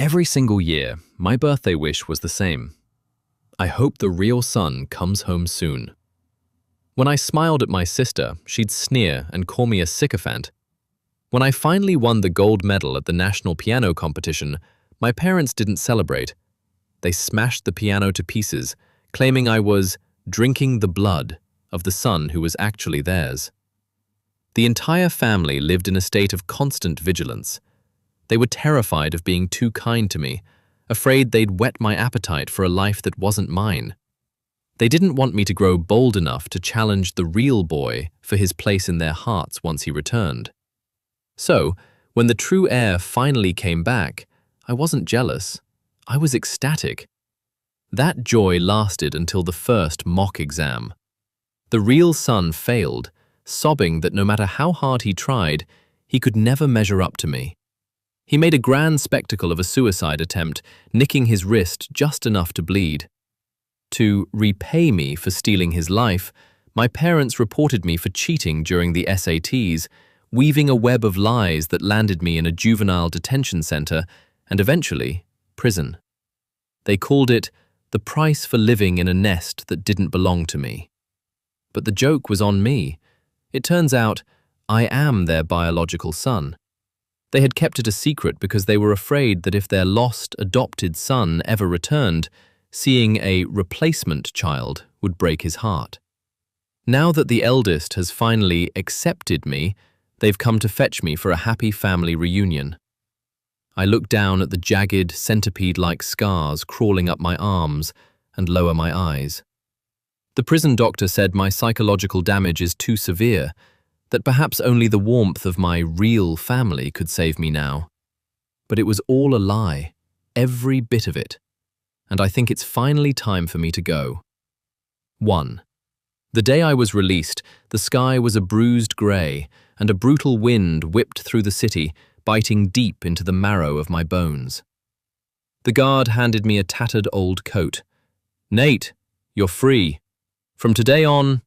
Every single year, my birthday wish was the same. I hope the real son comes home soon. When I smiled at my sister, she'd sneer and call me a sycophant. When I finally won the gold medal at the national piano competition, my parents didn't celebrate. They smashed the piano to pieces, claiming I was drinking the blood of the son who was actually theirs. The entire family lived in a state of constant vigilance. They were terrified of being too kind to me, afraid they'd whet my appetite for a life that wasn't mine. They didn't want me to grow bold enough to challenge the real boy for his place in their hearts once he returned. So, when the true heir finally came back, I wasn't jealous. I was ecstatic. That joy lasted until the first mock exam. The real son failed, sobbing that no matter how hard he tried, he could never measure up to me. He made a grand spectacle of a suicide attempt, nicking his wrist just enough to bleed. To repay me for stealing his life, my parents reported me for cheating during the SATs, weaving a web of lies that landed me in a juvenile detention center and eventually prison. They called it the price for living in a nest that didn't belong to me. But the joke was on me. It turns out I am their biological son. They had kept it a secret because they were afraid that if their lost, adopted son ever returned, seeing a replacement child would break his heart. Now that the eldest has finally accepted me, they've come to fetch me for a happy family reunion. I look down at the jagged, centipede-like scars crawling up my arms and lower my eyes. The prison doctor said my psychological damage is too severe, that perhaps only the warmth of my real family could save me now. But it was all a lie, every bit of it, and I think it's finally time for me to go. 1. The day I was released, the sky was a bruised grey, and a brutal wind whipped through the city, biting deep into the marrow of my bones. The guard handed me a tattered old coat. "Nate, you're free. From today on,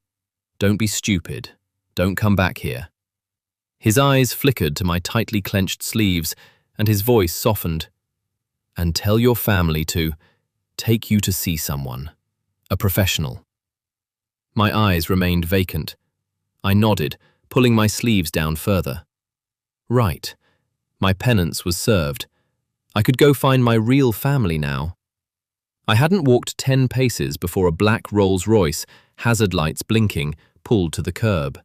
don't be stupid. Don't come back here." His eyes flickered to my tightly clenched sleeves, and his voice softened. "And tell your family to take you to see someone, a professional." My eyes remained vacant. I nodded, pulling my sleeves down further. Right. My penance was served. I could go find my real family now. I hadn't walked 10 paces before a black Rolls-Royce, hazard lights blinking, pulled to the curb.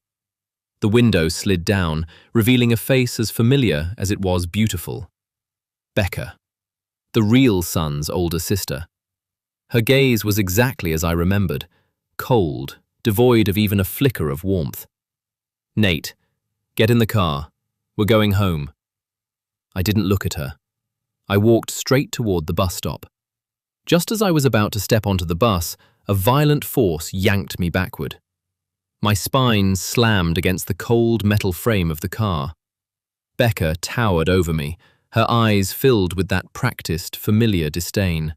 The window slid down, revealing a face as familiar as it was beautiful. Becca, the real son's older sister. Her gaze was exactly as I remembered, cold, devoid of even a flicker of warmth. "Nate, get in the car. We're going home." I didn't look at her. I walked straight toward the bus stop. Just as I was about to step onto the bus, a violent force yanked me backward. My spine slammed against the cold metal frame of the car. Becca towered over me, her eyes filled with that practiced, familiar disdain.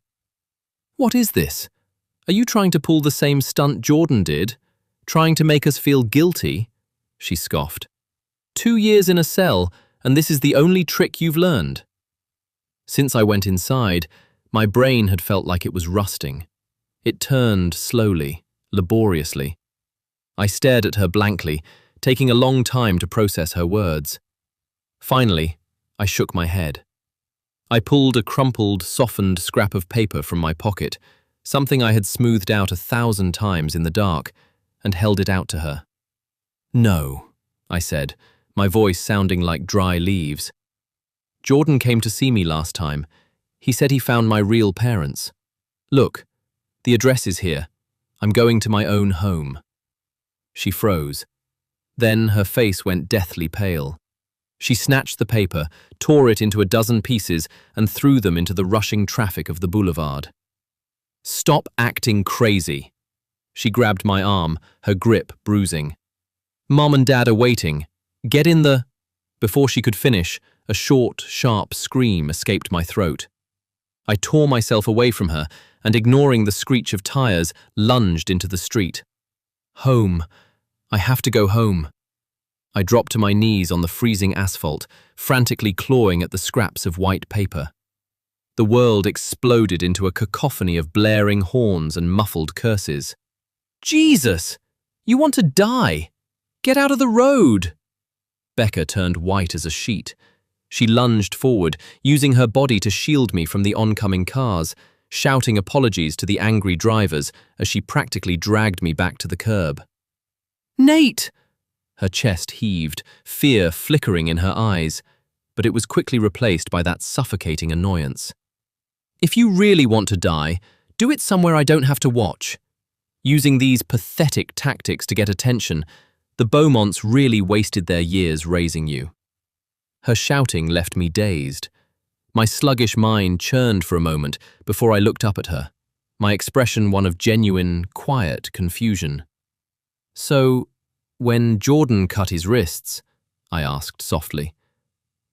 "What is this? Are you trying to pull the same stunt Jordan did? Trying to make us feel guilty?" she scoffed. 2 years in a cell, and this is the only trick you've learned." Since I went inside, my brain had felt like it was rusting. It turned slowly, laboriously. I stared at her blankly, taking a long time to process her words. Finally, I shook my head. I pulled a crumpled, softened scrap of paper from my pocket, something I had smoothed out 1,000 times in the dark, and held it out to her. "No," I said, my voice sounding like dry leaves. "Jordan came to see me last time. He said he found my real parents. Look, the address is here. I'm going to my own home." She froze. Then her face went deathly pale. She snatched the paper, tore it into a dozen pieces, and threw them into the rushing traffic of the boulevard. "Stop acting crazy." She grabbed my arm, her grip bruising. "Mom and Dad are waiting. Get in the—" Before she could finish, a short, sharp scream escaped my throat. I tore myself away from her and, ignoring the screech of tires, lunged into the street. Home. I have to go home. I dropped to my knees on the freezing asphalt, frantically clawing at the scraps of white paper. The world exploded into a cacophony of blaring horns and muffled curses. "Jesus! You want to die! Get out of the road!" Becca turned white as a sheet. She lunged forward, using her body to shield me from the oncoming cars, shouting apologies to the angry drivers as she practically dragged me back to the curb. "Nate!" Her chest heaved, fear flickering in her eyes, but it was quickly replaced by that suffocating annoyance. "If you really want to die, do it somewhere I don't have to watch." Using these pathetic tactics to get attention, the Beaumonts really wasted their years raising you. Her shouting left me dazed. My sluggish mind churned for a moment before I looked up at her, my expression one of genuine, quiet confusion. "So, when Jordan cut his wrists," I asked softly,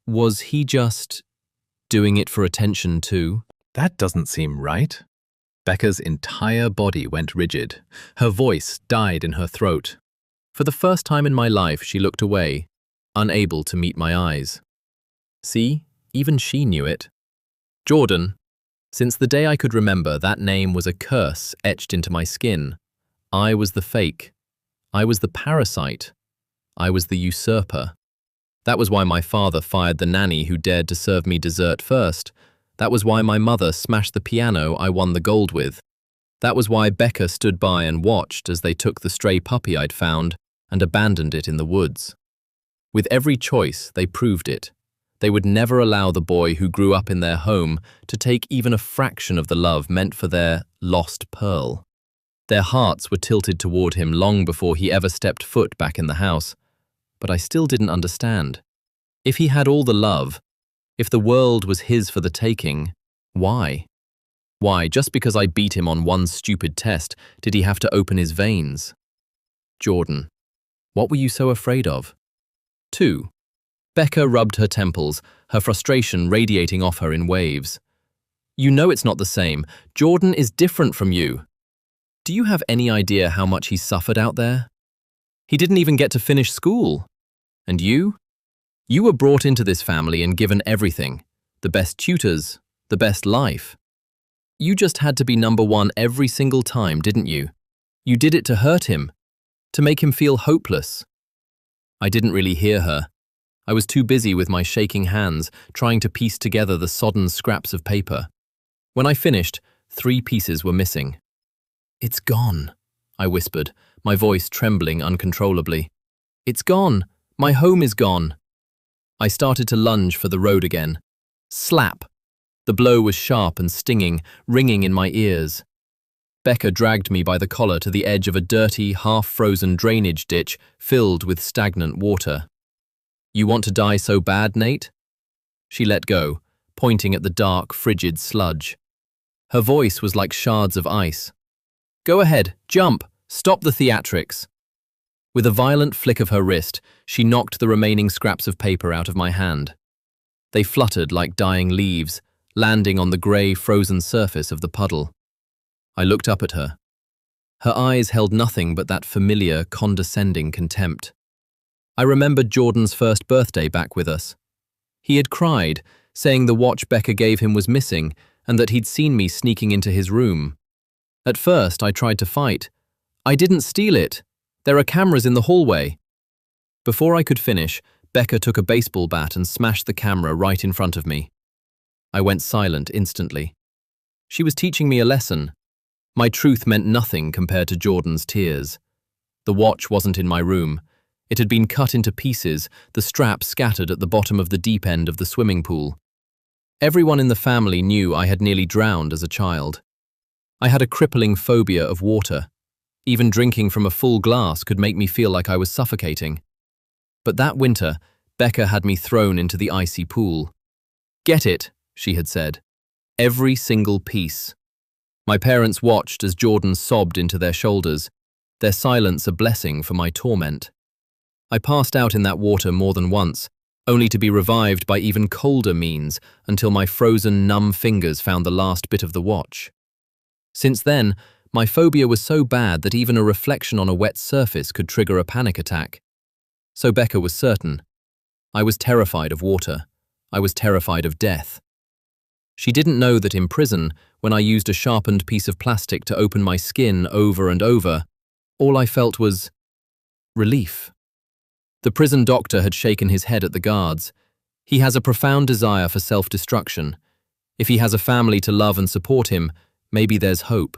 "was he just doing it for attention too?" That doesn't seem right. Becca's entire body went rigid. Her voice died in her throat. For the first time in my life, she looked away, unable to meet my eyes. See, even she knew it. Jordan. Since the day I could remember, that name was a curse etched into my skin. I was the fake. I was the parasite. I was the usurper. That was why my father fired the nanny who dared to serve me dessert first. That was why my mother smashed the piano I won the gold with. That was why Becca stood by and watched as they took the stray puppy I'd found and abandoned it in the woods. With every choice, they proved it. They would never allow the boy who grew up in their home to take even a fraction of the love meant for their lost pearl. Their hearts were tilted toward him long before he ever stepped foot back in the house. But I still didn't understand. If he had all the love, if the world was his for the taking, why? Why, just because I beat him on one stupid test, did he have to open his veins? Jordan, what were you so afraid of? 2. Becca rubbed her temples, her frustration radiating off her in waves. You know it's not the same. Jordan is different from you. Do you have any idea how much he suffered out there? He didn't even get to finish school. And you? You were brought into this family and given everything. The best tutors, the best life. You just had to be number one every single time, didn't you? You did it to hurt him, to make him feel hopeless. I didn't really hear her. I was too busy with my shaking hands, trying to piece together the sodden scraps of paper. When I finished, 3 pieces were missing. "It's gone," I whispered, my voice trembling uncontrollably. "It's gone. My home is gone." I started to lunge for the road again. Slap! The blow was sharp and stinging, ringing in my ears. Becca dragged me by the collar to the edge of a dirty, half-frozen drainage ditch filled with stagnant water. "You want to die so bad, Nate?" She let go, pointing at the dark, frigid sludge. Her voice was like shards of ice. "Go ahead, jump, stop the theatrics." With a violent flick of her wrist, she knocked the remaining scraps of paper out of my hand. They fluttered like dying leaves, landing on the grey, frozen surface of the puddle. I looked up at her. Her eyes held nothing but that familiar, condescending contempt. I remembered Jordan's first birthday back with us. He had cried, saying the watch Becca gave him was missing and that he'd seen me sneaking into his room. At first, I tried to fight. "I didn't steal it. There are cameras in the hallway." Before I could finish, Becca took a baseball bat and smashed the camera right in front of me. I went silent instantly. She was teaching me a lesson. My truth meant nothing compared to Jordan's tears. The watch wasn't in my room. It had been cut into pieces, the strap scattered at the bottom of the deep end of the swimming pool. Everyone in the family knew I had nearly drowned as a child. I had a crippling phobia of water. Even drinking from a full glass could make me feel like I was suffocating. But that winter, Becca had me thrown into the icy pool. "Get it," she had said. "Every single piece." My parents watched as Jordan sobbed into their shoulders, their silence a blessing for my torment. I passed out in that water more than once, only to be revived by even colder means until my frozen, numb fingers found the last bit of the watch. Since then, my phobia was so bad that even a reflection on a wet surface could trigger a panic attack. So Becca was certain. I was terrified of water. I was terrified of death. She didn't know that in prison, when I used a sharpened piece of plastic to open my skin over and over, all I felt was relief. The prison doctor had shaken his head at the guards. He has a profound desire for self-destruction. If he has a family to love and support him, maybe there's hope.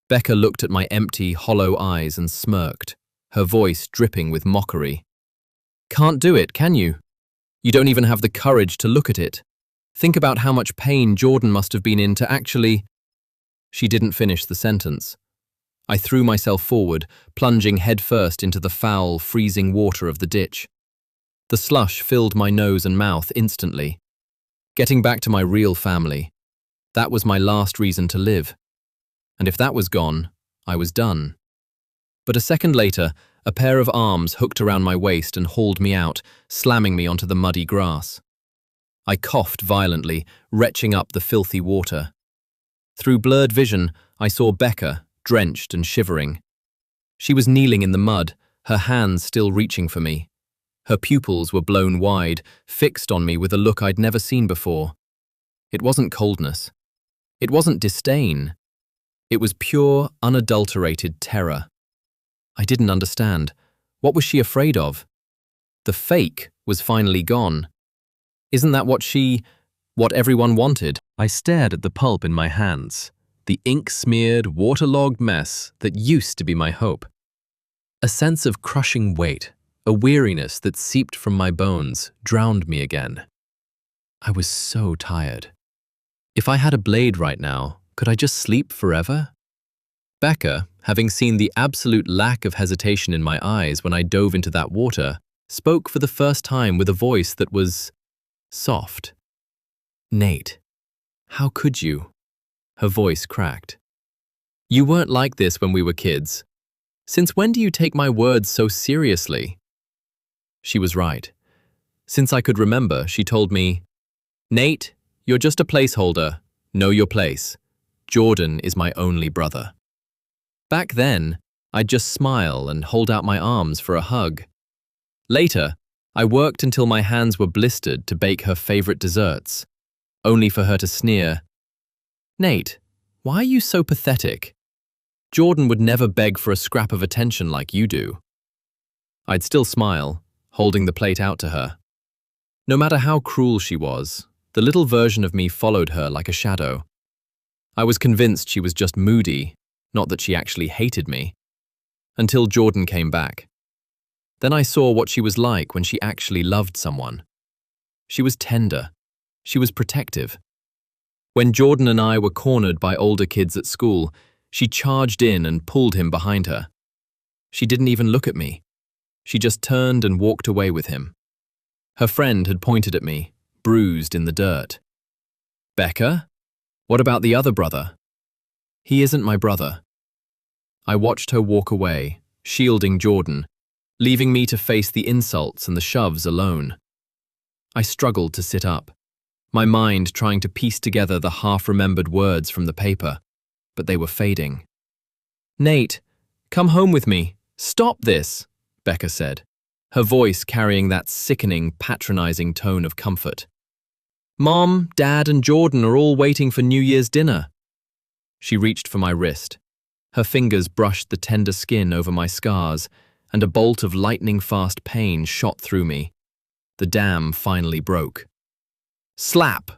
Becca looked at my empty, hollow eyes and smirked, her voice dripping with mockery. Can't do it, can you? You don't even have the courage to look at it. Think about how much pain Jordan must have been in to actually… She didn't finish the sentence. I threw myself forward, plunging headfirst into the foul, freezing water of the ditch. The slush filled my nose and mouth instantly. Getting back to my real family, that was my last reason to live. And if that was gone, I was done. But a second later, a pair of arms hooked around my waist and hauled me out, slamming me onto the muddy grass. I coughed violently, retching up the filthy water. Through blurred vision, I saw Becca, drenched and shivering. She was kneeling in the mud, her hands still reaching for me. Her pupils were blown wide, fixed on me with a look I'd never seen before. It wasn't coldness. It wasn't disdain. It was pure, unadulterated terror. I didn't understand. What was she afraid of? The fake was finally gone. Isn't that what everyone wanted? I stared at the pulp in my hands, the ink-smeared, waterlogged mess that used to be my hope. A sense of crushing weight, a weariness that seeped from my bones, drowned me again. I was so tired. If I had a blade right now, could I just sleep forever? Becca, having seen the absolute lack of hesitation in my eyes when I dove into that water, spoke for the first time with a voice that was soft. Nate, how could you? Her voice cracked. You weren't like this when we were kids. Since when do you take my words so seriously? She was right. Since I could remember, she told me, Nate, you're just a placeholder. Know your place. Jordan is my only brother. Back then, I'd just smile and hold out my arms for a hug. Later, I worked until my hands were blistered to bake her favorite desserts, only for her to sneer, Nate, why are you so pathetic? Jordan would never beg for a scrap of attention like you do. I'd still smile, holding the plate out to her. No matter how cruel she was, the little version of me followed her like a shadow. I was convinced she was just moody, not that she actually hated me. Until Jordan came back. Then I saw what she was like when she actually loved someone. She was tender. She was protective. When Jordan and I were cornered by older kids at school, she charged in and pulled him behind her. She didn't even look at me. She just turned and walked away with him. Her friend had pointed at me, bruised in the dirt. Becca? What about the other brother? He isn't my brother. I watched her walk away, shielding Jordan, leaving me to face the insults and the shoves alone. I struggled to sit up, my mind trying to piece together the half-remembered words from the paper, but they were fading. Nate, come home with me. Stop this, Becca said, her voice carrying that sickening, patronizing tone of comfort. Mom, Dad, and Jordan are all waiting for New Year's dinner. She reached for my wrist. Her fingers brushed the tender skin over my scars, and a bolt of lightning-fast pain shot through me. The dam finally broke. Slap!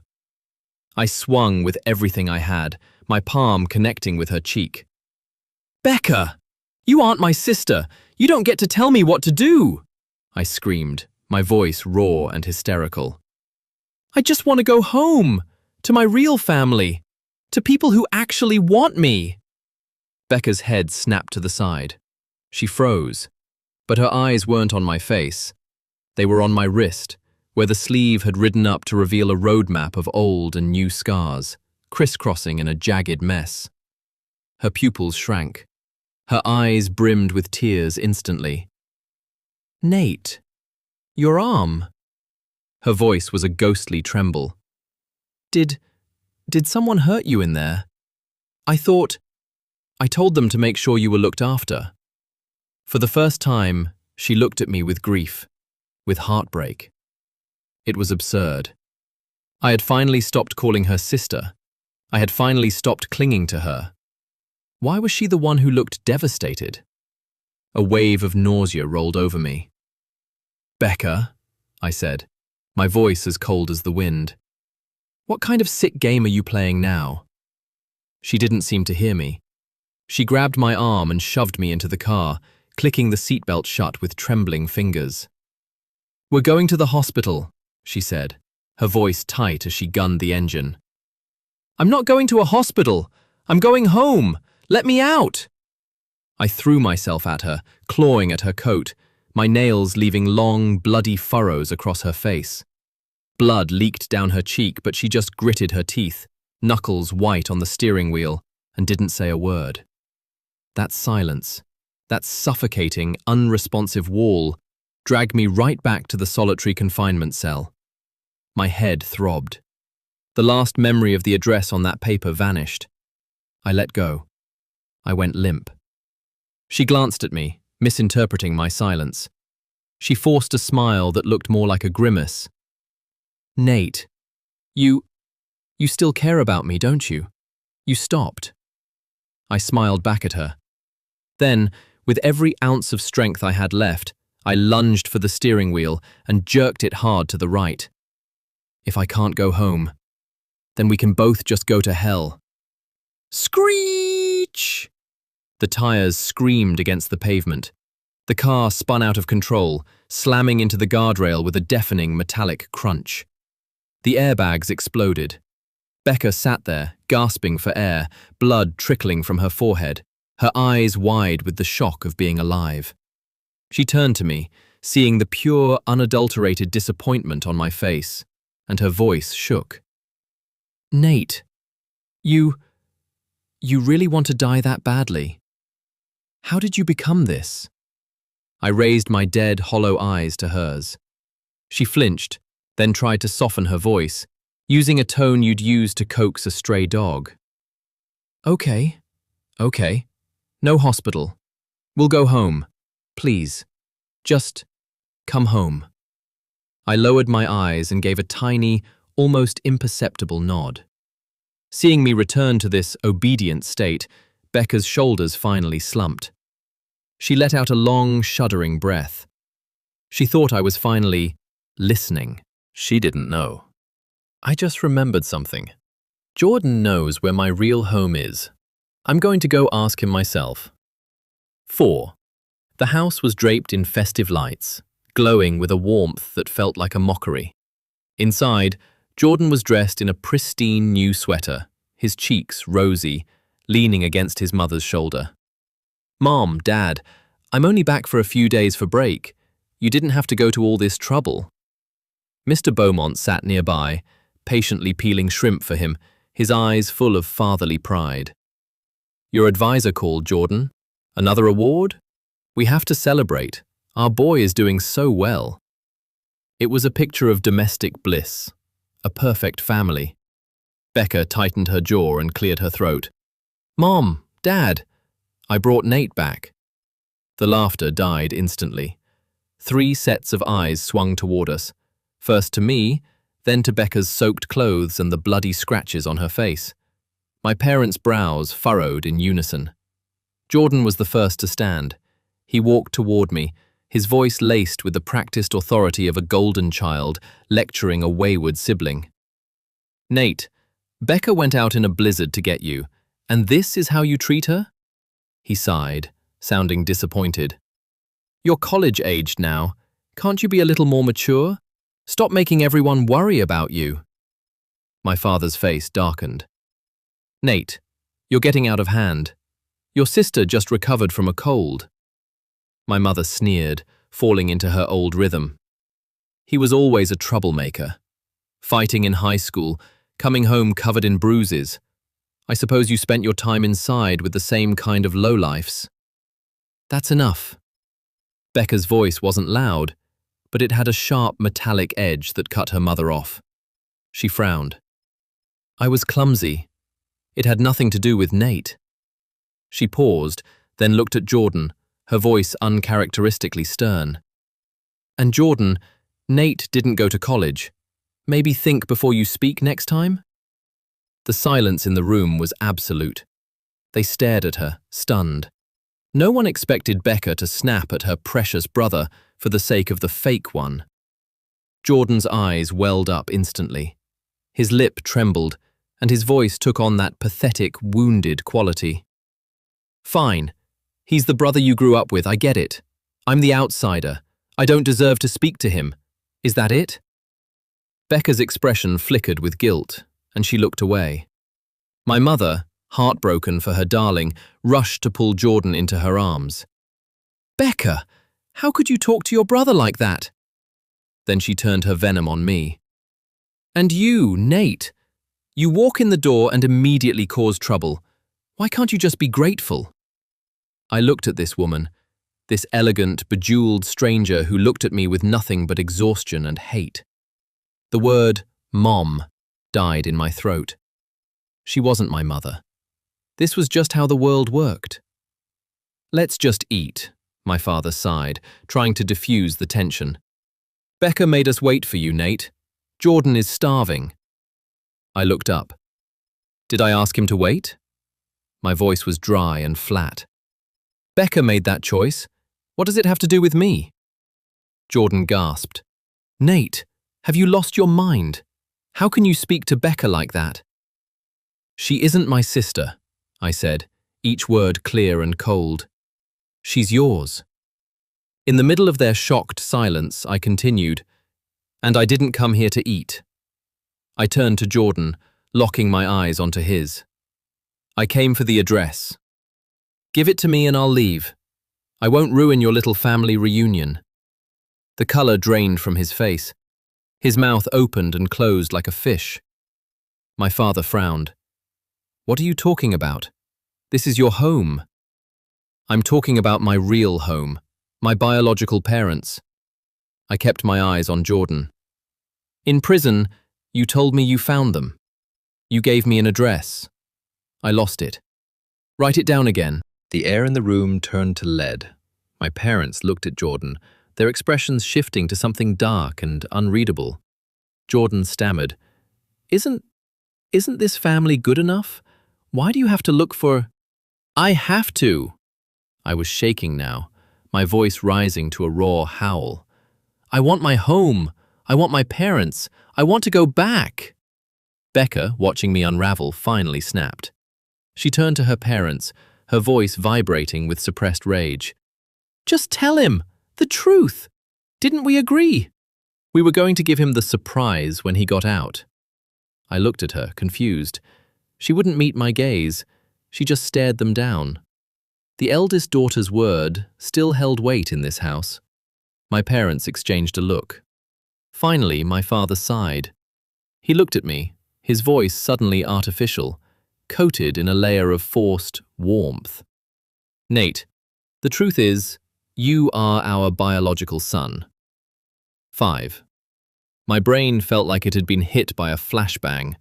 I swung with everything I had, my palm connecting with her cheek. Becca! You aren't my sister! You don't get to tell me what to do! I screamed, my voice raw and hysterical. I just want to go home, to my real family, to people who actually want me. Becca's head snapped to the side. She froze, but her eyes weren't on my face. They were on my wrist, where the sleeve had ridden up to reveal a roadmap of old and new scars, crisscrossing in a jagged mess. Her pupils shrank. Her eyes brimmed with tears instantly. Nate, your arm. Her voice was a ghostly tremble. Did someone hurt you in there? I told them to make sure you were looked after. For the first time, she looked at me with grief, with heartbreak. It was absurd. I had finally stopped calling her sister. I had finally stopped clinging to her. Why was she the one who looked devastated? A wave of nausea rolled over me. "Becca," I said, my voice as cold as the wind. "What kind of sick game are you playing now?" She didn't seem to hear me. She grabbed my arm and shoved me into the car, clicking the seatbelt shut with trembling fingers. "We're going to the hospital," she said, her voice tight as she gunned the engine. "I'm not going to a hospital. I'm going home. Let me out!" I threw myself at her, clawing at her coat, my nails leaving long, bloody furrows across her face. Blood leaked down her cheek, but she just gritted her teeth, knuckles white on the steering wheel, and didn't say a word. That silence, that suffocating, unresponsive wall, dragged me right back to the solitary confinement cell. My head throbbed. The last memory of the address on that paper vanished. I let go. I went limp. She glanced at me, misinterpreting my silence. She forced a smile that looked more like a grimace. "Nate, you still care about me, don't you? You stopped." I smiled back at her. Then, with every ounce of strength I had left, I lunged for the steering wheel and jerked it hard to the right. "If I can't go home, then we can both just go to hell." Screech! The tires screamed against the pavement. The car spun out of control, slamming into the guardrail with a deafening metallic crunch. The airbags exploded. Becca sat there, gasping for air, blood trickling from her forehead, her eyes wide with the shock of being alive. She turned to me, seeing the pure, unadulterated disappointment on my face, and her voice shook. "Nate, you really want to die that badly? How did you become this?" I raised my dead, hollow eyes to hers. She flinched, then tried to soften her voice, using a tone you'd use to coax a stray dog. Okay. No hospital. We'll go home. Please. Just come home." I lowered my eyes and gave a tiny, almost imperceptible nod. Seeing me return to this obedient state, Becca's shoulders finally slumped. She let out a long, shuddering breath. She thought I was finally listening. She didn't know. I just remembered something. Jordan knows where my real home is. I'm going to go ask him myself. 4. The house was draped in festive lights, glowing with a warmth that felt like a mockery. Inside, Jordan was dressed in a pristine new sweater, his cheeks rosy, leaning against his mother's shoulder. "Mom, Dad, I'm only back for a few days for break. You didn't have to go to all this trouble." Mr. Beaumont sat nearby, patiently peeling shrimp for him, his eyes full of fatherly pride. "Your advisor called, Jordan. Another award? We have to celebrate. Our boy is doing so well." It was a picture of domestic bliss, a perfect family. Becca tightened her jaw and cleared her throat. "Mom, Dad, I brought Nate back." The laughter died instantly. 3 sets of eyes swung toward us, first to me, then to Becca's soaked clothes and the bloody scratches on her face. My parents' brows furrowed in unison. Jordan was the first to stand. He walked toward me, his voice laced with the practiced authority of a golden child lecturing a wayward sibling. "Nate, Becca went out in a blizzard to get you, and this is how you treat her?" He sighed, sounding disappointed. "You're college-aged now. Can't you be a little more mature? Stop making everyone worry about you." My father's face darkened. "Nate, you're getting out of hand. Your sister just recovered from a cold." My mother sneered, falling into her old rhythm. "He was always a troublemaker. Fighting in high school, coming home covered in bruises. I suppose you spent your time inside with the same kind of lowlifes." "That's enough." Becca's voice wasn't loud, but it had a sharp metallic edge that cut her mother off. She frowned. "I was clumsy. It had nothing to do with Nate." She paused, then looked at Jordan, her voice uncharacteristically stern. "And Jordan, Nate didn't go to college. Maybe think before you speak next time? The silence in the room was absolute. They stared at her, stunned. No one expected Becca to snap at her precious brother for the sake of the fake one. Jordan's eyes welled up instantly. His lip trembled, and his voice took on that pathetic, wounded quality. Fine. He's the brother you grew up with, I get it. I'm the outsider. I don't deserve to speak to him. Is that it? Becca's expression flickered with guilt, and she looked away. My mother, heartbroken for her darling, rushed to pull Jordan into her arms. Becca, how could you talk to your brother like that? Then she turned her venom on me. And you, Nate, you walk in the door and immediately cause trouble. Why can't you just be grateful? I looked at this woman, this elegant, bejeweled stranger who looked at me with nothing but exhaustion and hate. The word mom died in my throat. She wasn't my mother. This was just how the world worked. Let's just eat, my father sighed, trying to diffuse the tension. Becca made us wait for you, Nate. Jordan is starving. I looked up. Did I ask him to wait? My voice was dry and flat. Becca made that choice. What does it have to do with me? Jordan gasped. Nate, have you lost your mind? How can you speak to Becca like that? She isn't my sister, I said, each word clear and cold. She's yours. In the middle of their shocked silence, I continued, and I didn't come here to eat. I turned to Jordan, locking my eyes onto his. I came for the address. Give it to me and I'll leave. I won't ruin your little family reunion. The color drained from his face. His mouth opened and closed like a fish. My father frowned. What are you talking about? This is your home. I'm talking about my real home, my biological parents. I kept my eyes on Jordan. In prison, you told me you found them. You gave me an address. I lost it. Write it down again. The air in the room turned to lead. My parents looked at Jordan, their expressions shifting to something dark and unreadable. Jordan stammered, Isn't this family good enough? Why do you have to look for... I have to. I was shaking now, my voice rising to a raw howl. I want my home. I want my parents. I want to go back. Becca, watching me unravel, finally snapped. She turned to her parents, her voice vibrating with suppressed rage. Just tell him the truth. Didn't we agree? We were going to give him the surprise when he got out. I looked at her, confused. She wouldn't meet my gaze. She just stared them down. The eldest daughter's word still held weight in this house. My parents exchanged a look. Finally, my father sighed. He looked at me, his voice suddenly artificial, coated in a layer of forced warmth. Nate, the truth is, you are our biological son. 5. My brain felt like it had been hit by a flashbang.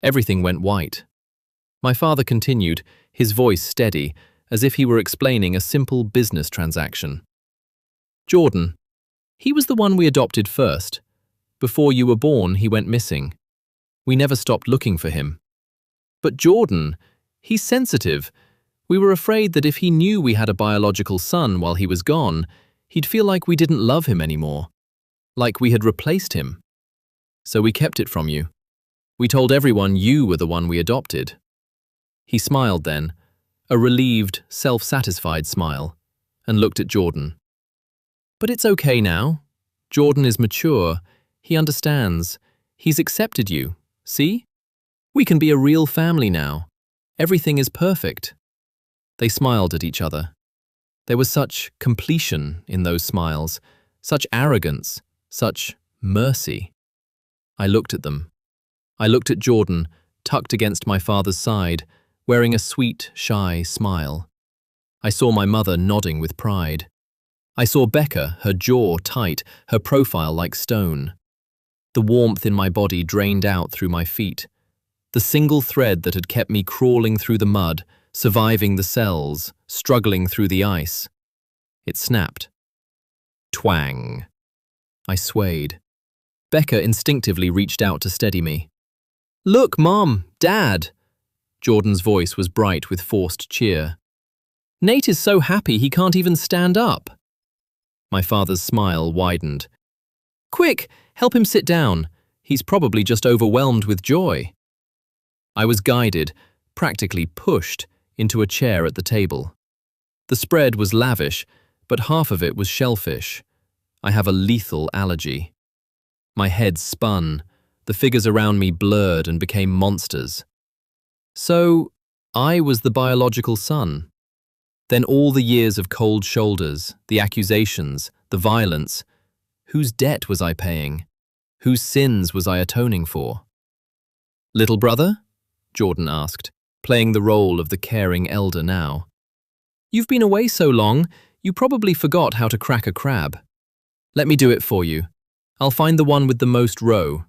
Everything went white. My father continued, his voice steady, as if he were explaining a simple business transaction. Jordan, he was the one we adopted first. Before you were born, he went missing. We never stopped looking for him. But Jordan, he's sensitive. We were afraid that if he knew we had a biological son while he was gone, he'd feel like we didn't love him anymore. Like we had replaced him. So we kept it from you. We told everyone you were the one we adopted. He smiled then, a relieved, self-satisfied smile, and looked at Jordan. But it's okay now. Jordan is mature. He understands. He's accepted you. See? We can be a real family now. Everything is perfect. They smiled at each other. There was such completion in those smiles, such arrogance, such mercy. I looked at them. I looked at Jordan, tucked against my father's side, wearing a sweet, shy smile. I saw my mother nodding with pride. I saw Becca, her jaw tight, her profile like stone. The warmth in my body drained out through my feet. The single thread that had kept me crawling through the mud, surviving the cells, struggling through the ice. It snapped. Twang. I swayed. Becca instinctively reached out to steady me. "Look, Mom, Dad!" Jordan's voice was bright with forced cheer. "Nate is so happy he can't even stand up." My father's smile widened. "Quick, help him sit down. He's probably just overwhelmed with joy." I was guided, practically pushed, into a chair at the table. The spread was lavish, but half of it was shellfish. I have a lethal allergy. My head spun, the figures around me blurred and became monsters. So, I was the biological son. Then all the years of cold shoulders, the accusations, the violence. Whose debt was I paying? Whose sins was I atoning for? "Little brother?" Jordan asked, playing the role of the caring elder now. "You've been away so long, you probably forgot how to crack a crab. Let me do it for you. I'll find the one with the most roe."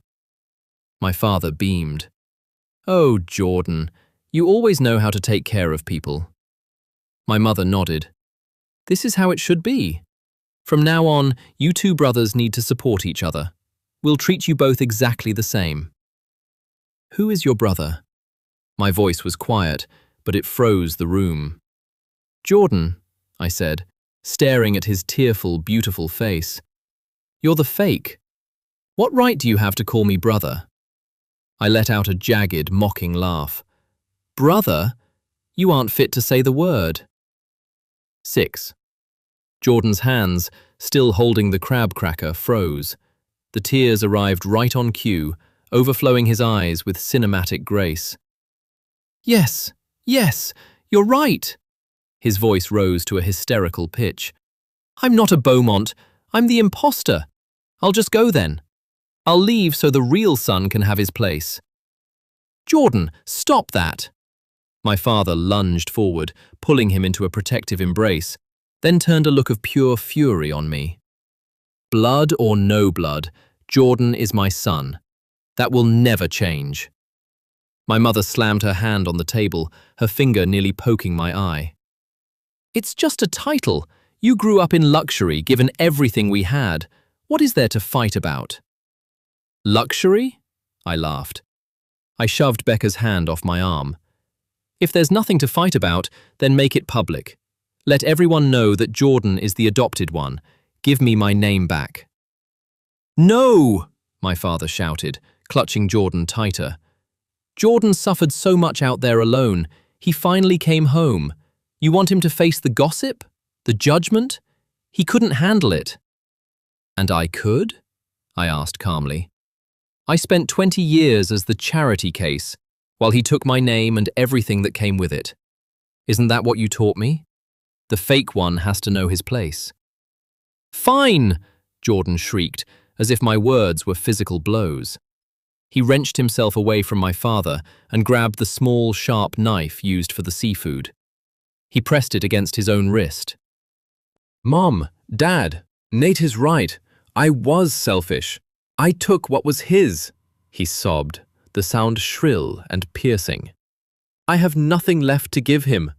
My father beamed. "Oh, Jordan, you always know how to take care of people." My mother nodded. "This is how it should be. From now on, you two brothers need to support each other. We'll treat you both exactly the same." "Who is your brother?" My voice was quiet, but it froze the room. "Jordan," I said, staring at his tearful, beautiful face. "You're the fake. What right do you have to call me brother?" I let out a jagged, mocking laugh. "Brother? You aren't fit to say the word." 6. Jordan's hands, still holding the crab cracker, froze. The tears arrived right on cue, overflowing his eyes with cinematic grace. Yes, you're right." His voice rose to a hysterical pitch. "I'm not a Beaumont. I'm the imposter. I'll just go then. I'll leave so the real son can have his place." "Jordan, stop that!" My father lunged forward, pulling him into a protective embrace, then turned a look of pure fury on me. "Blood or no blood, Jordan is my son. That will never change." My mother slammed her hand on the table, her finger nearly poking my eye. "It's just a title. You grew up in luxury, given everything we had. What is there to fight about?" "Luxury?" I laughed. I shoved Becca's hand off my arm. "If there's nothing to fight about, then make it public. Let everyone know that Jordan is the adopted one. Give me my name back." "No!" my father shouted, clutching Jordan tighter. "Jordan suffered so much out there alone. He finally came home. You want him to face the gossip? The judgment? He couldn't handle it." "And I could?" I asked calmly. "I spent 20 years as the charity case, while he took my name and everything that came with it. Isn't that what you taught me? The fake one has to know his place." "Fine!" Jordan shrieked, as if my words were physical blows. He wrenched himself away from my father and grabbed the small, sharp knife used for the seafood. He pressed it against his own wrist. "Mom, Dad, Nate is right. I was selfish. I took what was his," he sobbed, the sound shrill and piercing. "I have nothing left to give him.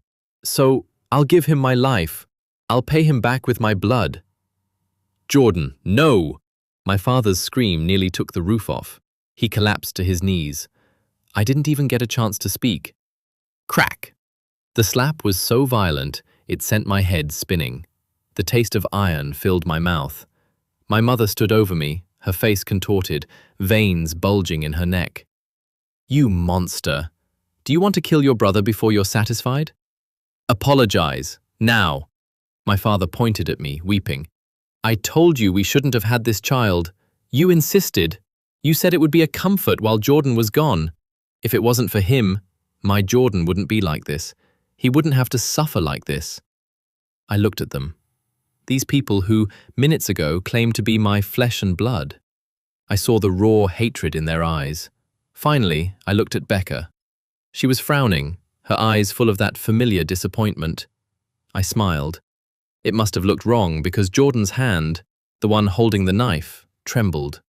So I'll give him my life. I'll pay him back with my blood." "Jordan, no!" My father's scream nearly took the roof off. He collapsed to his knees. I didn't even get a chance to speak. Crack! The slap was so violent, it sent my head spinning. The taste of iron filled my mouth. My mother stood over me, her face contorted, veins bulging in her neck. "You monster! Do you want to kill your brother before you're satisfied? Apologize, now!" My father pointed at me, weeping. "I told you we shouldn't have had this child. You insisted. You said it would be a comfort while Jordan was gone. If it wasn't for him, my Jordan wouldn't be like this. He wouldn't have to suffer like this." I looked at them. These people who, minutes ago, claimed to be my flesh and blood. I saw the raw hatred in their eyes. Finally, I looked at Becca. She was frowning, her eyes full of that familiar disappointment. I smiled. It must have looked wrong because Jordan's hand, the one holding the knife, trembled.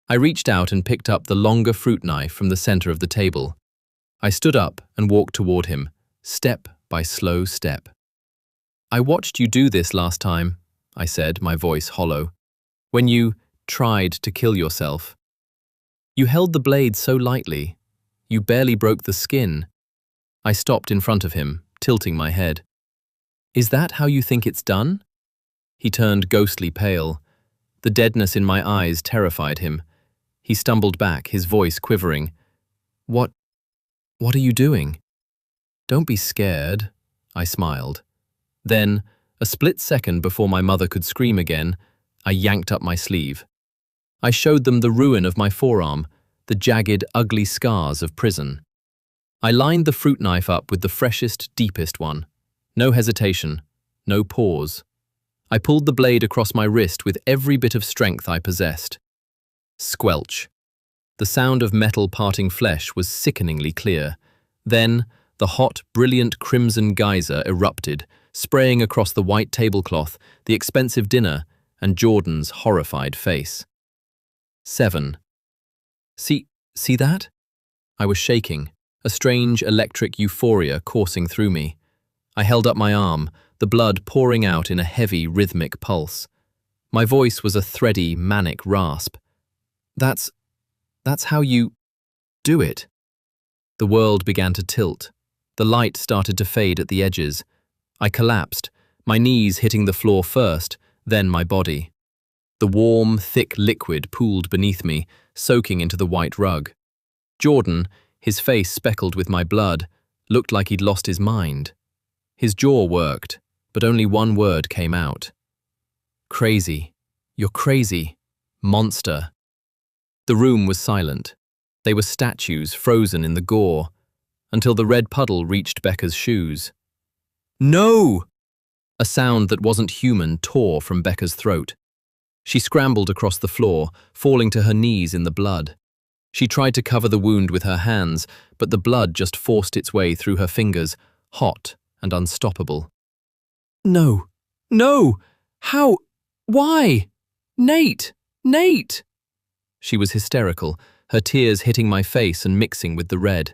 I reached out and picked up the longer fruit knife from the center of the table. I stood up and walked toward him, step by slow step. "I watched you do this last time," I said, my voice hollow. "When you tried to kill yourself. You held the blade so lightly. You barely broke the skin. I stopped in front of him, tilting my head. Is that how you think it's done? He turned ghostly pale. The deadness in my eyes terrified him. He stumbled back, his voice quivering. What are you doing? Don't be scared, I smiled. Then, a split second before my mother could scream again, I yanked up my sleeve. I showed them the ruin of my forearm, the jagged, ugly scars of prison. I lined the fruit knife up with the freshest, deepest one. No hesitation, no pause. I pulled the blade across my wrist with every bit of strength I possessed. Squelch. The sound of metal parting flesh was sickeningly clear. Then, the hot, brilliant crimson geyser erupted, spraying across the white tablecloth, the expensive dinner, and Jordan's horrified face. 7. See that? I was shaking, a strange electric euphoria coursing through me. I held up my arm, the blood pouring out in a heavy, rhythmic pulse. My voice was a thready, manic rasp. That's how you do it. The world began to tilt. The light started to fade at the edges. I collapsed, my knees hitting the floor first, then my body. The warm, thick liquid pooled beneath me, soaking into the white rug. Jordan, his face speckled with my blood, looked like he'd lost his mind. His jaw worked, but only one word came out. Crazy. You're crazy. Monster. The room was silent. They were statues frozen in the gore, until the red puddle reached Becca's shoes. No! A sound that wasn't human tore from Becca's throat. She scrambled across the floor, falling to her knees in the blood. She tried to cover the wound with her hands, but the blood just forced its way through her fingers, hot and unstoppable. No! No! How? Why? Nate! Nate! She was hysterical, her tears hitting my face and mixing with the red.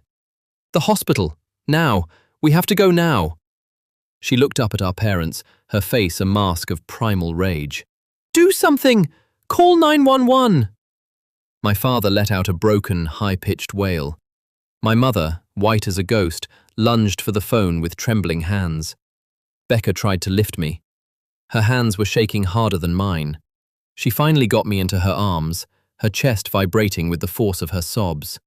The hospital! Now! We have to go now! She looked up at our parents, her face a mask of primal rage. Do something! Call 911! My father let out a broken, high-pitched wail. My mother, white as a ghost, lunged for the phone with trembling hands. Becca tried to lift me. Her hands were shaking harder than mine. She finally got me into her arms, her chest vibrating with the force of her sobs.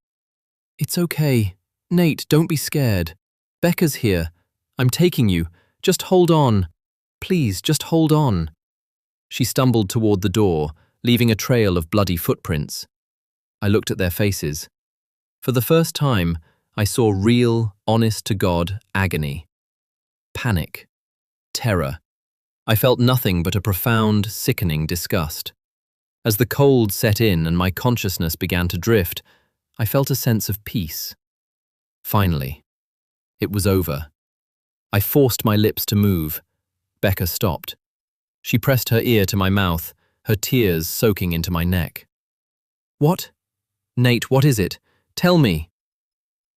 It's okay. Nate, don't be scared. Becca's here. I'm taking you. Just hold on. Please, just hold on. She stumbled toward the door, leaving a trail of bloody footprints. I looked at their faces. For the first time, I saw real, honest-to-God agony. Panic. Terror. I felt nothing but a profound, sickening disgust. As the cold set in and my consciousness began to drift, I felt a sense of peace. Finally, it was over. I forced my lips to move. Becca stopped. She pressed her ear to my mouth, her tears soaking into my neck. What? Nate, what is it? Tell me.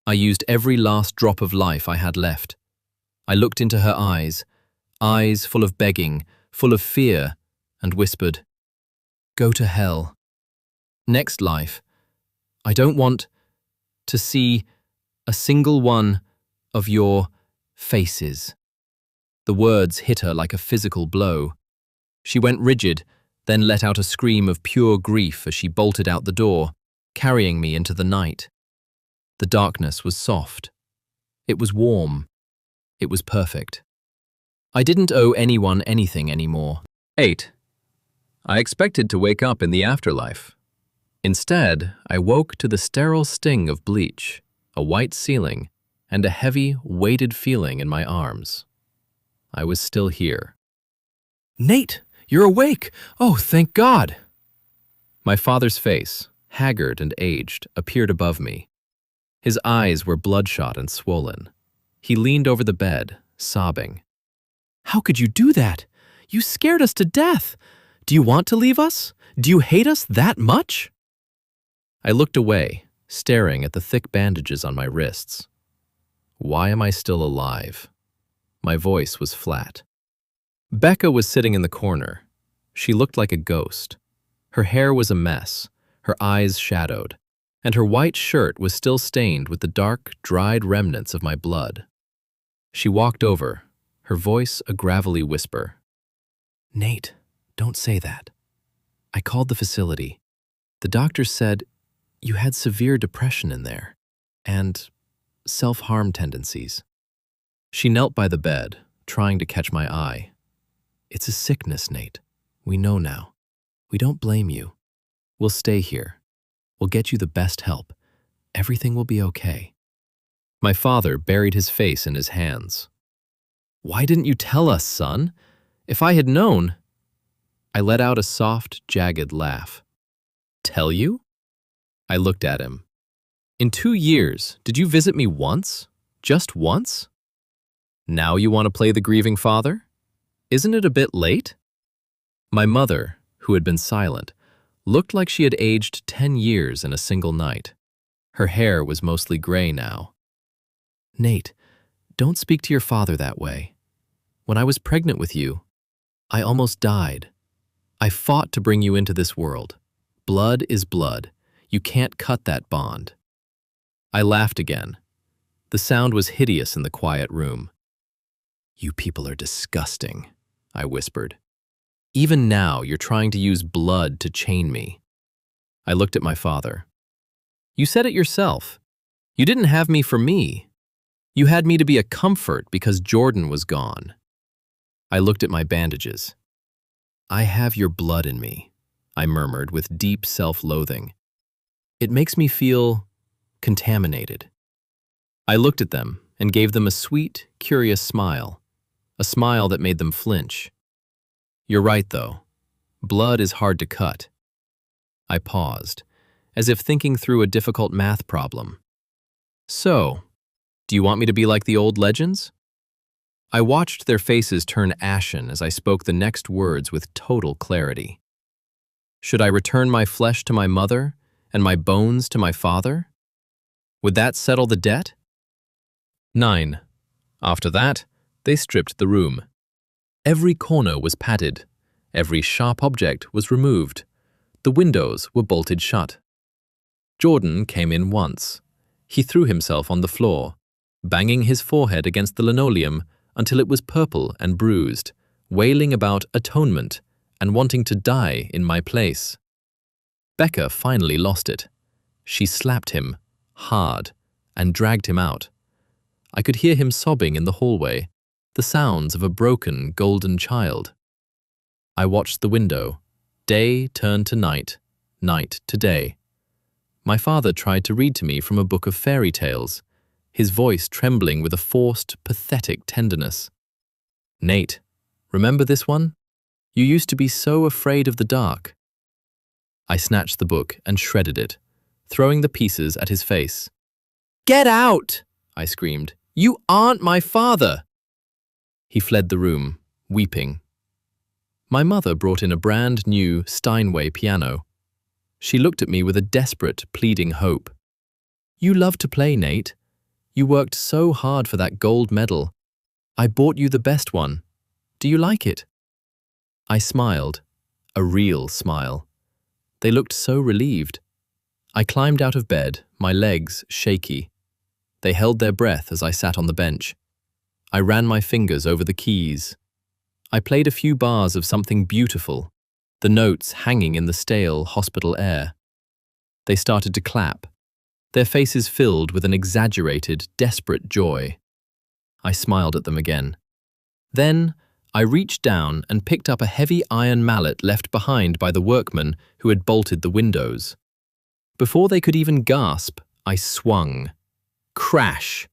I used every last drop of life I had left. I looked into her eyes full of begging, full of fear, and whispered, Go to hell. Next life, I don't want to see a single one of your faces. The words hit her like a physical blow. She went rigid, then let out a scream of pure grief as she bolted out the door, carrying me into the night. The darkness was soft. It was warm. It was perfect. I didn't owe anyone anything anymore. 8. I expected to wake up in the afterlife. Instead, I woke to the sterile sting of bleach, a white ceiling, and a heavy, weighted feeling in my arms. I was still here. Nate, you're awake! Oh, thank God! My father's face, haggard and aged, appeared above me. His eyes were bloodshot and swollen. He leaned over the bed, sobbing. How could you do that? You scared us to death. Do you want to leave us? Do you hate us that much? I looked away, staring at the thick bandages on my wrists. Why am I still alive? My voice was flat. Becca was sitting in the corner. She looked like a ghost. Her hair was a mess, her eyes shadowed, and her white shirt was still stained with the dark, dried remnants of my blood. She walked over, her voice a gravelly whisper. "Nate, don't say that. I called the facility. The doctor said you had severe depression in there, and self-harm tendencies." She knelt by the bed, trying to catch my eye. "It's a sickness, Nate. We know now. We don't blame you. We'll stay here. We'll get you the best help. Everything will be okay." My father buried his face in his hands. "Why didn't you tell us, son? If I had known—" I let out a soft, jagged laugh. "Tell you?" I looked at him. "In 2 years, did you visit me once? Just once? Now you want to play the grieving father? Isn't it a bit late?" My mother, who had been silent, looked like she had aged 10 years in a single night. Her hair was mostly gray now. "Nate, don't speak to your father that way. When I was pregnant with you, I almost died. I fought to bring you into this world. Blood is blood. You can't cut that bond." I laughed again. The sound was hideous in the quiet room. "You people are disgusting," I whispered. "Even now, you're trying to use blood to chain me." I looked at my father. "You said it yourself. You didn't have me for me. You had me to be a comfort because Jordan was gone." I looked at my bandages. "I have your blood in me," I murmured with deep self-loathing. "It makes me feel contaminated." I looked at them and gave them a sweet, curious smile, a smile that made them flinch. "You're right, though. Blood is hard to cut." I paused, as if thinking through a difficult math problem. "So, do you want me to be like the old legends?" I watched their faces turn ashen as I spoke the next words with total clarity. "Should I return my flesh to my mother and my bones to my father? Would that settle the debt?" 9. After that, they stripped the room. Every corner was padded. Every sharp object was removed. The windows were bolted shut. Jordan came in once. He threw himself on the floor, banging his forehead against the linoleum until it was purple and bruised, wailing about atonement and wanting to die in my place. Becca finally lost it. She slapped him, hard, and dragged him out. I could hear him sobbing in the hallway, the sounds of a broken golden child. I watched the window. Day turned to night, night to day. My father tried to read to me from a book of fairy tales, his voice trembling with a forced, pathetic tenderness. "Nate, remember this one? You used to be so afraid of the dark." I snatched the book and shredded it, throwing the pieces at his face. "Get out!" I screamed. "You aren't my father!" He fled the room, weeping. My mother brought in a brand new Steinway piano. She looked at me with a desperate, pleading hope. "You love to play, Nate. You worked so hard for that gold medal. I bought you the best one. Do you like it?" I smiled, a real smile. They looked so relieved. I climbed out of bed, my legs shaky. They held their breath as I sat on the bench. I ran my fingers over the keys. I played a few bars of something beautiful, the notes hanging in the stale hospital air. They started to clap, their faces filled with an exaggerated, desperate joy. I smiled at them again. Then, I reached down and picked up a heavy iron mallet left behind by the workmen who had bolted the windows. Before they could even gasp, I swung. Crash!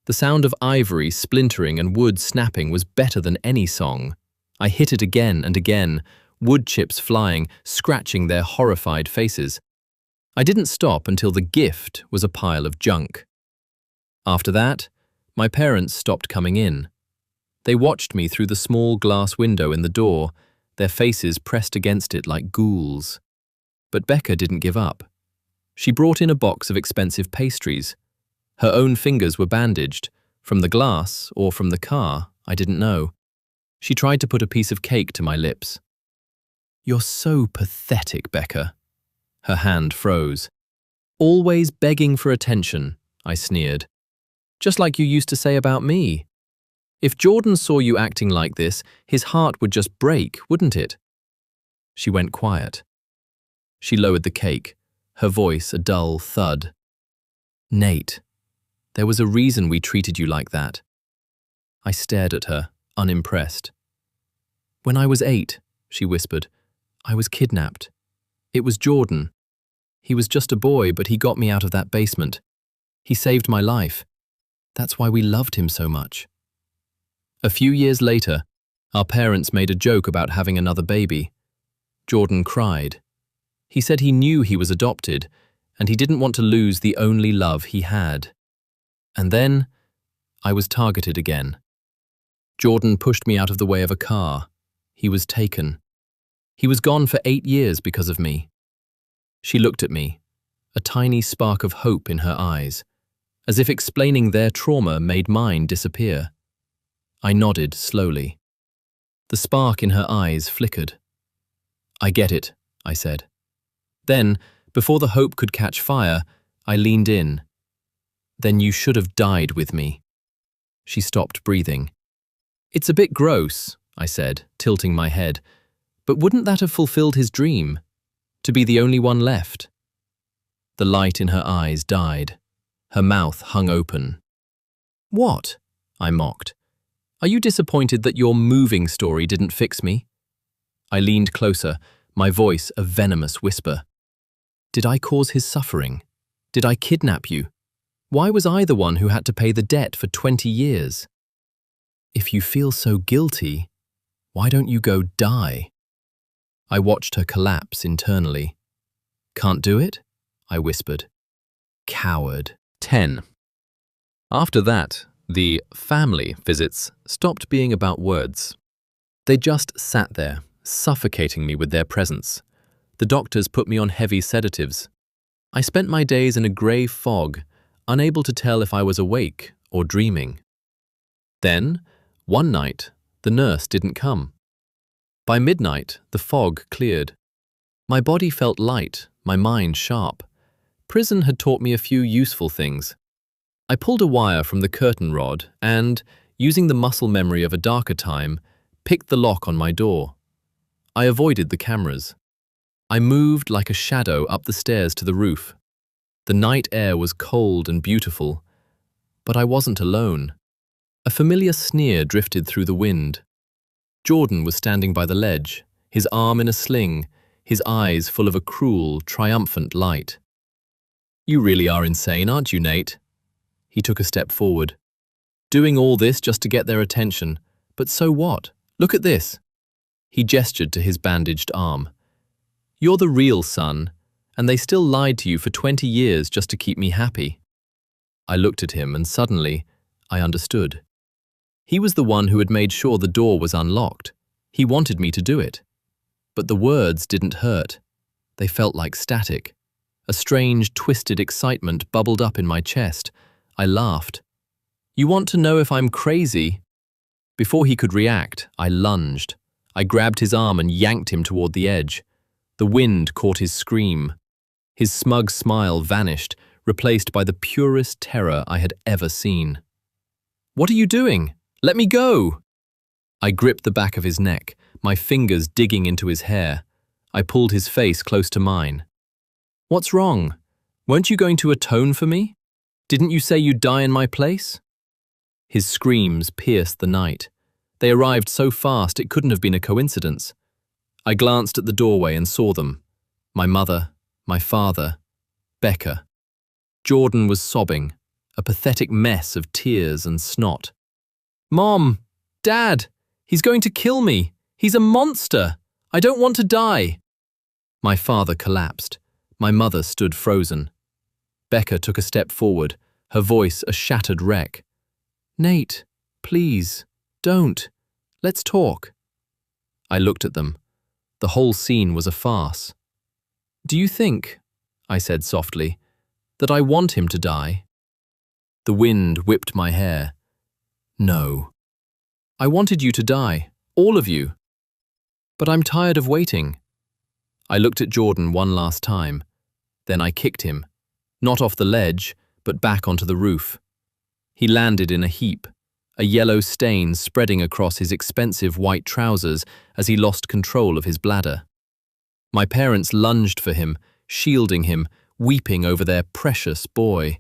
The sound of ivory splintering and wood snapping was better than any song. I hit it again and again, wood chips flying, scratching their horrified faces. I didn't stop until the gift was a pile of junk. After that, my parents stopped coming in. They watched me through the small glass window in the door, their faces pressed against it like ghouls. But Becca didn't give up. She brought in a box of expensive pastries. Her own fingers were bandaged, from the glass or from the car, I didn't know. She tried to put a piece of cake to my lips. You're so pathetic, Becca. Her hand froze. Always begging for attention, I sneered. Just like you used to say about me. If Jordan saw you acting like this, his heart would just break, wouldn't it? She went quiet. She lowered the cake, her voice a dull thud. Nate, there was a reason we treated you like that. I stared at her, unimpressed. When I was 8, she whispered, I was kidnapped. It was Jordan. He was just a boy, but he got me out of that basement. He saved my life. That's why we loved him so much. A few years later, our parents made a joke about having another baby. Jordan cried. He said he knew he was adopted, and he didn't want to lose the only love he had. And then, I was targeted again. Jordan pushed me out of the way of a car. He was taken. He was gone for 8 years because of me. She looked at me, a tiny spark of hope in her eyes, as if explaining their trauma made mine disappear. I nodded slowly. The spark in her eyes flickered. I get it, I said. Then, before the hope could catch fire, I leaned in. Then you should have died with me. She stopped breathing. It's a bit gross, I said, tilting my head, but wouldn't that have fulfilled his dream? To be the only one left? The light in her eyes died. Her mouth hung open. What? I mocked. Are you disappointed that your moving story didn't fix me? I leaned closer, my voice a venomous whisper. Did I cause his suffering? Did I kidnap you? Why was I the one who had to pay the debt for 20 years? If you feel so guilty, why don't you go die? I watched her collapse internally. Can't do it? I whispered. Coward. 10. After that, the family visits stopped being about words. They just sat there, suffocating me with their presence. The doctors put me on heavy sedatives. I spent my days in a grey fog, unable to tell if I was awake or dreaming. Then, one night, the nurse didn't come. By midnight, the fog cleared. My body felt light, my mind sharp. Prison had taught me a few useful things. I pulled a wire from the curtain rod and, using the muscle memory of a darker time, picked the lock on my door. I avoided the cameras. I moved like a shadow up the stairs to the roof. The night air was cold and beautiful, but I wasn't alone. A familiar sneer drifted through the wind. Jordan was standing by the ledge, his arm in a sling, his eyes full of a cruel, triumphant light. You really are insane, aren't you, Nate? He took a step forward. Doing all this just to get their attention. But so what? Look at this. He gestured to his bandaged arm. You're the real son, and they still lied to you for 20 years just to keep me happy. I looked at him and suddenly, I understood. He was the one who had made sure the door was unlocked. He wanted me to do it. But the words didn't hurt. They felt like static. A strange, twisted excitement bubbled up in my chest. I laughed. You want to know if I'm crazy? Before he could react, I lunged. I grabbed his arm and yanked him toward the edge. The wind caught his scream. His smug smile vanished, replaced by the purest terror I had ever seen. What are you doing? Let me go! I gripped the back of his neck, my fingers digging into his hair. I pulled his face close to mine. What's wrong? Weren't you going to atone for me? Didn't you say you'd die in my place? His screams pierced the night. They arrived so fast it couldn't have been a coincidence. I glanced at the doorway and saw them. My mother, my father, Becca. Jordan was sobbing, a pathetic mess of tears and snot. Mom! Dad! He's going to kill me! He's a monster! I don't want to die! My father collapsed. My mother stood frozen. Becca took a step forward, her voice a shattered wreck. Nate, please, don't. Let's talk. I looked at them. The whole scene was a farce. Do you think, I said softly, that I want him to die? The wind whipped my hair. No. I wanted you to die, all of you. But I'm tired of waiting. I looked at Jordan one last time. Then I kicked him, not off the ledge, but back onto the roof. He landed in a heap, a yellow stain spreading across his expensive white trousers as he lost control of his bladder. My parents lunged for him, shielding him, weeping over their precious boy.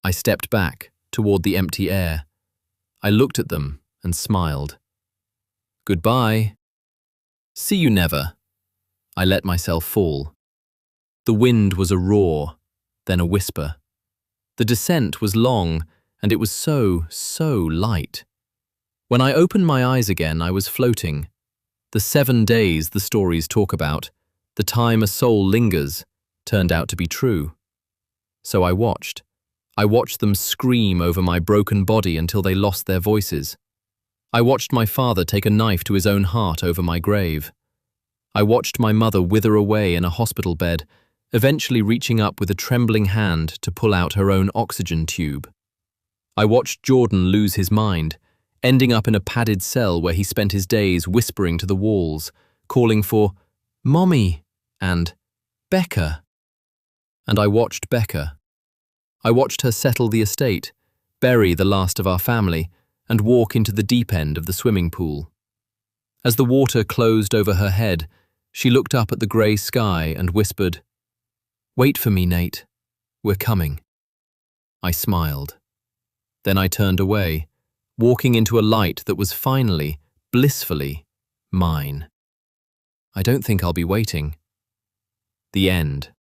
I stepped back, toward the empty air. I looked at them and smiled. Goodbye. See you never. I let myself fall. The wind was a roar, then a whisper. The descent was long, and it was so light. When I opened my eyes again, I was floating. The 7 days the stories talk about, the time a soul lingers, turned out to be true. So I watched. I watched them scream over my broken body until they lost their voices. I watched my father take a knife to his own heart over my grave. I watched my mother wither away in a hospital bed, eventually reaching up with a trembling hand to pull out her own oxygen tube. I watched Jordan lose his mind, ending up in a padded cell where he spent his days whispering to the walls, calling for "Mommy" and "Becca." And I watched Becca. I watched her settle the estate, bury the last of our family, and walk into the deep end of the swimming pool. As the water closed over her head, she looked up at the grey sky and whispered, "Wait for me, Nate. We're coming." I smiled. Then I turned away, walking into a light that was finally, blissfully, mine. I don't think I'll be waiting. The end.